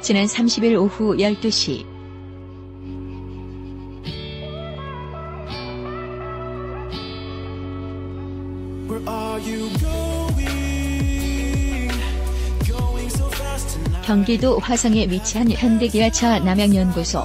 지난 30일 오후 12시 경기도 화성에 위치한 현대기아차 남양연구소.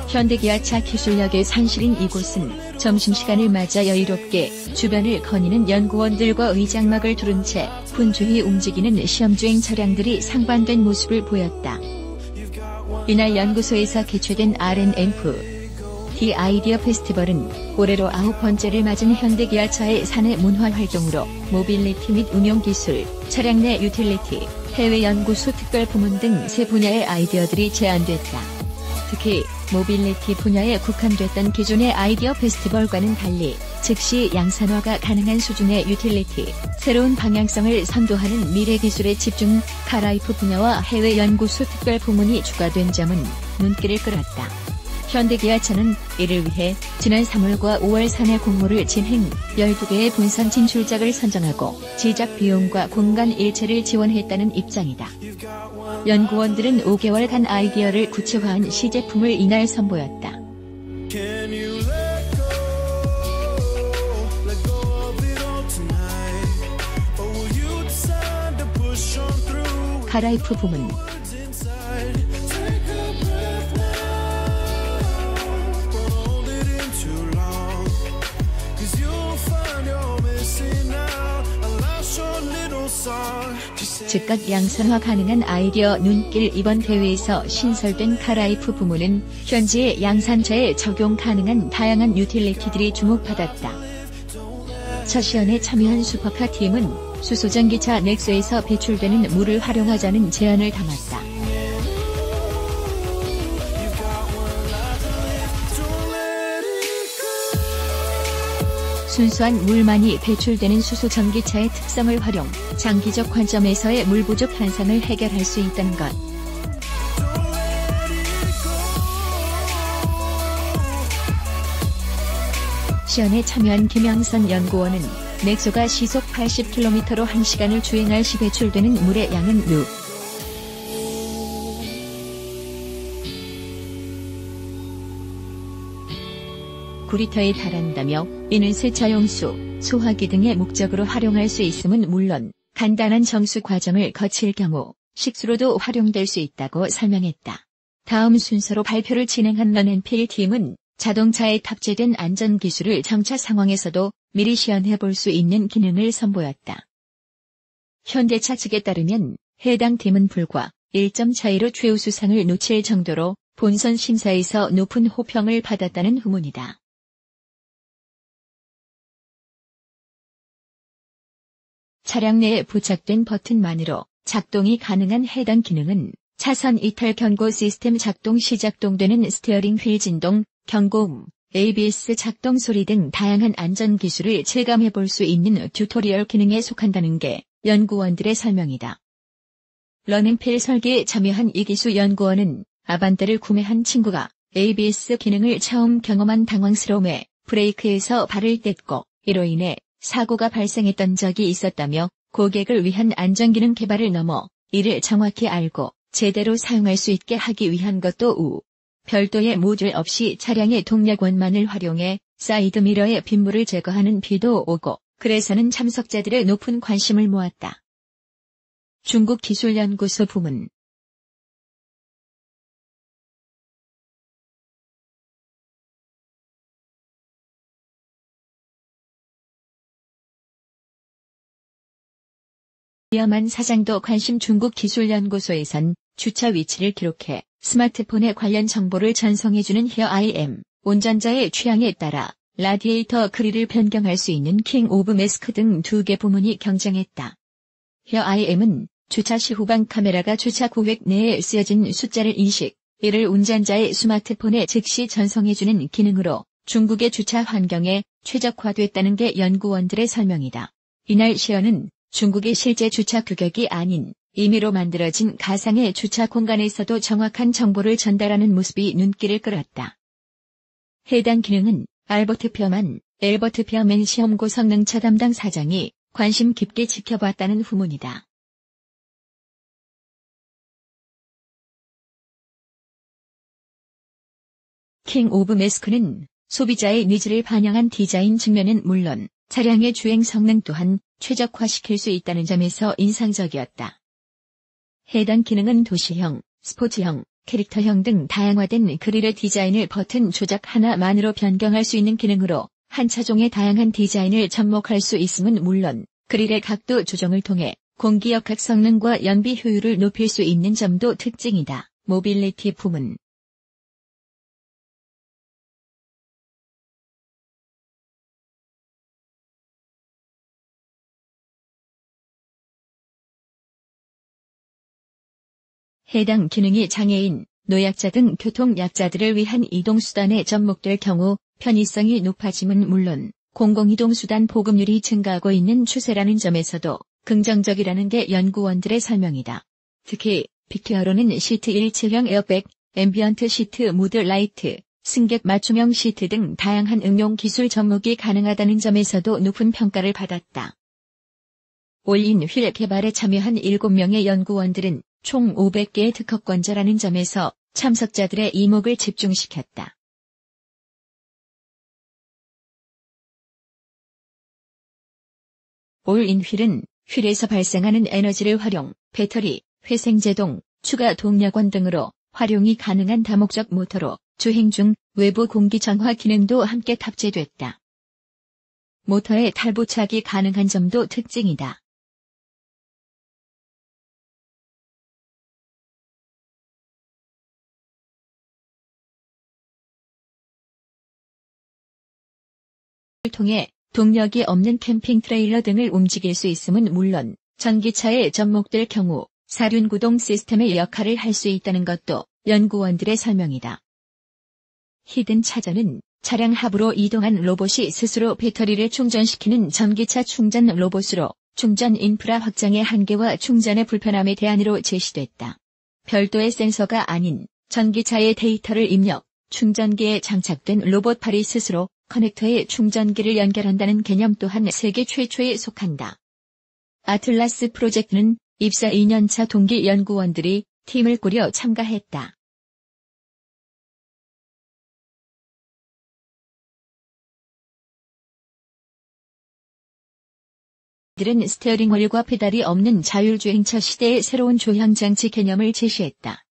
현대기아차 기술역의 산실인 이곳은 점심시간을 맞아 여유롭게 주변을 거니는 연구원들과 의장막을 두른 채 분주히 움직이는 시험주행 차량들이 상반된 모습을 보였다. 이날 연구소에서 개최된 R&F-D 아이디어 페스티벌은 올해로 9번째를 맞은 현대기아차의 사내 문화 활동으로 모빌리티 및 운용기술, 차량 내 유틸리티, 해외 연구소 특별 부문 등 세 분야의 아이디어들이 제안됐다. 특히 모빌리티 분야에 국한됐던 기존의 아이디어 페스티벌과는 달리 즉시 양산화가 가능한 수준의 유틸리티, 새로운 방향성을 선도하는 미래기술에 집중, 카라이프 분야와 해외 연구소 특별 부문이 추가된 점은 눈길을 끌었다. 현대기아차는 이를 위해 지난 3월과 5월 사내 공모를 진행, 12개의 본선 진출작을 선정하고 제작 비용과 공간 일체를 지원했다는 입장이다. 연구원들은 5개월간 아이디어를 구체화한 시제품을 이날 선보였다. 카라이프 부문. 즉각 양산화 가능한 아이디어 눈길. 이번 대회에서 신설된 카라이프 부문은 현지의 양산차에 적용 가능한 다양한 유틸리티들이 주목받았다. 첫 시연에 참여한 슈퍼카 팀은 수소전기차 넥소에서 배출되는 물을 활용하자는 제안을 담았다. 순수한 물만이 배출되는 수소전기차의 특성을 활용, 장기적 관점에서의 물 부족 현상을 해결할 수 있다는 것. 시연에 참여한 김영선 연구원은 넥소가 시속 80km로 1시간을 주행할 시 배출되는 물의 양은 9리터에 달한다며 이는 세차용수, 소화기 등의 목적으로 활용할 수 있음은 물론 간단한 정수 과정을 거칠 경우 식수로도 활용될 수 있다고 설명했다. 다음 순서로 발표를 진행한 런앤필 팀은 자동차에 탑재된 안전기술을 정차 상황에서도 미리 시연해볼 수 있는 기능을 선보였다. 현대차 측에 따르면 해당 팀은 불과 1점 차이로 최우수상을 놓칠 정도로 본선 심사에서 높은 호평을 받았다는 후문이다. 차량 내에 부착된 버튼만으로 작동이 가능한 해당 기능은 차선 이탈 경고 시스템 작동 시 작동되는 스티어링 휠 진동, 경고음, ABS 작동 소리 등 다양한 안전기술을 체감해볼 수 있는 튜토리얼 기능에 속한다는 게 연구원들의 설명이다. 런앤필 설계에 참여한 이기수 연구원은 아반떼를 구매한 친구가 ABS 기능을 처음 경험한 당황스러움에 브레이크에서 발을 뗐고 이로 인해 사고가 발생했던 적이 있었다며 고객을 위한 안전기능 개발을 넘어 이를 정확히 알고 제대로 사용할 수 있게 하기 위한 것도 별도의 모듈 없이 차량의 동력원만을 활용해 사이드미러의 빗물을 제거하는 비도 오고 그래서는 참석자들의 높은 관심을 모았다. 중국기술연구소 부문. 이어만 사장도 관심. 중국기술연구소에선 주차 위치를 기록해 스마트폰에 관련 정보를 전송해주는 Here I am, 운전자의 취향에 따라 라디에이터 그릴을 변경할 수 있는 킹 오브 매스크 등 2개 부문이 경쟁했다. Here I am은 주차 시 후방 카메라가 주차 구획 내에 쓰여진 숫자를 인식, 이를 운전자의 스마트폰에 즉시 전송해주는 기능으로 중국의 주차 환경에 최적화됐다는 게 연구원들의 설명이다. 이날 시연은 중국의 실제 주차 규격이 아닌 임의로 만들어진 가상의 주차 공간에서도 정확한 정보를 전달하는 모습이 눈길을 끌었다. 해당 기능은 알버트 펴만, 엘버트 펴맨 시험고 성능차 담당 사장이 관심 깊게 지켜봤다는 후문이다. 킹 오브 매스크는 소비자의 니즈를 반영한 디자인 측면은 물론 차량의 주행 성능 또한 최적화시킬 수 있다는 점에서 인상적이었다. 해당 기능은 도시형, 스포츠형, 캐릭터형 등 다양화된 그릴의 디자인을 버튼 조작 하나만으로 변경할 수 있는 기능으로 한 차종의 다양한 디자인을 접목할 수 있음은 물론 그릴의 각도 조정을 통해 공기역학 성능과 연비 효율을 높일 수 있는 점도 특징이다. 모빌리티 부문 해당 기능이 장애인, 노약자 등 교통약자들을 위한 이동수단에 접목될 경우 편의성이 높아짐은 물론 공공이동수단 보급률이 증가하고 있는 추세라는 점에서도 긍정적이라는 게 연구원들의 설명이다. 특히 빅티어로는 시트 일체형 에어백, 앰비언트 시트 무드 라이트, 승객 맞춤형 시트 등 다양한 응용 기술 접목이 가능하다는 점에서도 높은 평가를 받았다. 올인 휠 개발에 참여한 7명의 연구원들은 총 500개의 특허권자라는 점에서 참석자들의 이목을 집중시켰다. 올인 휠은 휠에서 발생하는 에너지를 활용, 배터리, 회생제동, 추가 동력원 등으로 활용이 가능한 다목적 모터로 주행 중 외부 공기 정화 기능도 함께 탑재됐다. 모터에 탈부착이 가능한 점도 특징이다. 통해 동력이 없는 캠핑 트레일러 등을 움직일 수 있음은 물론 전기차에 접목될 경우 사륜 구동 시스템의 역할을 할 수 있다는 것도 연구원들의 설명이다. 히든 차저는 차량 하부로 이동한 로봇이 스스로 배터리를 충전시키는 전기차 충전 로봇으로 충전 인프라 확장의 한계와 충전의 불편함에 대안으로 제시됐다. 별도의 센서가 아닌 전기차의 데이터를 입력, 충전기에 장착된 로봇팔이 스스로 커넥터에 충전기를 연결한다는 개념 또한 세계 최초에 속한다. 아틀라스 프로젝트는 입사 2년차 동기 연구원들이 팀을 꾸려 참가했다. 이들은 스티어링 휠과 페달이 없는 자율주행차 시대의 새로운 조향장치 개념을 제시했다.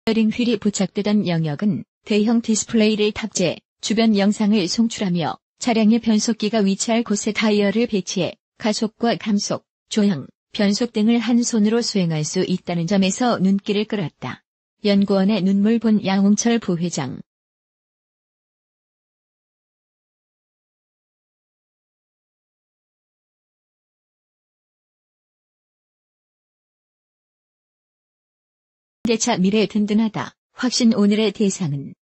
스티어링 휠이 부착되던 영역은 대형 디스플레이를 탑재, 주변 영상을 송출하며 차량의 변속기가 위치할 곳에 타이어를 배치해 가속과 감속, 조향, 변속 등을 한 손으로 수행할 수 있다는 점에서 눈길을 끌었다. 연구원의 눈물 본 양홍철 부회장. 현대차 미래 든든하다. 확신 오늘의 대상은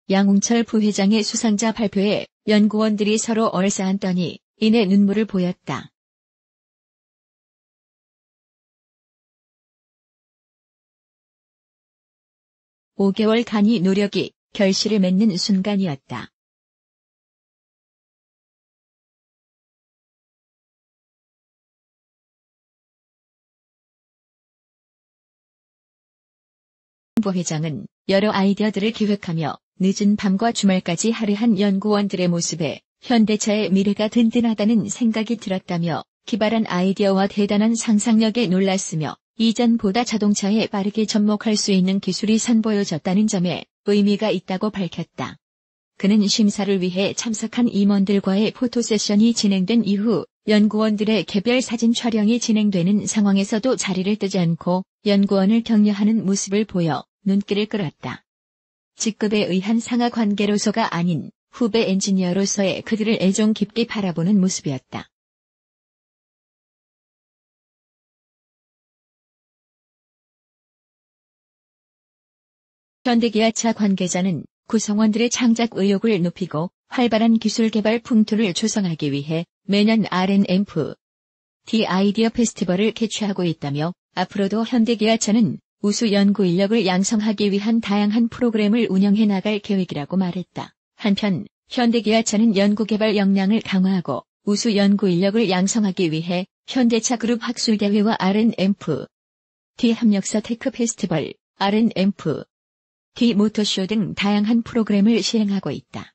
양홍철 부회장의 수상자 발표에 연구원들이 서로 얼싸안더니 이내 눈물을 보였다. (5개월간의) 노력이 결실을 맺는 순간이었다. 부회장은 여러 아이디어들을 기획하며 늦은 밤과 주말까지 할애한 연구원들의 모습에 현대차의 미래가 든든하다는 생각이 들었다며 기발한 아이디어와 대단한 상상력에 놀랐으며 이전보다 자동차에 빠르게 접목할 수 있는 기술이 선보여졌다는 점에 의미가 있다고 밝혔다. 그는 심사를 위해 참석한 임원들과의 포토세션이 진행된 이후 연구원들의 개별 사진 촬영이 진행되는 상황에서도 자리를 뜨지 않고 연구원을 격려하는 모습을 보여 눈길을 끌었다. 직급에 의한 상하 관계로서가 아닌 후배 엔지니어로서의 그들을 애정 깊게 바라보는 모습이었다. 현대기아차 관계자는 구성원들의 창작 의욕을 높이고 활발한 기술 개발 풍토를 조성하기 위해 매년 R&D 아이디어 페스티벌을 개최하고 있다며 앞으로도 현대기아차는 우수 연구 인력을 양성하기 위한 다양한 프로그램을 운영해 나갈 계획이라고 말했다. 한편 현대기아차는 연구개발 역량을 강화하고 우수 연구 인력을 양성하기 위해 현대차 그룹 학술대회와 R&D 합력사 테크 페스티벌, R&D 모터쇼 등 다양한 프로그램을 시행하고 있다.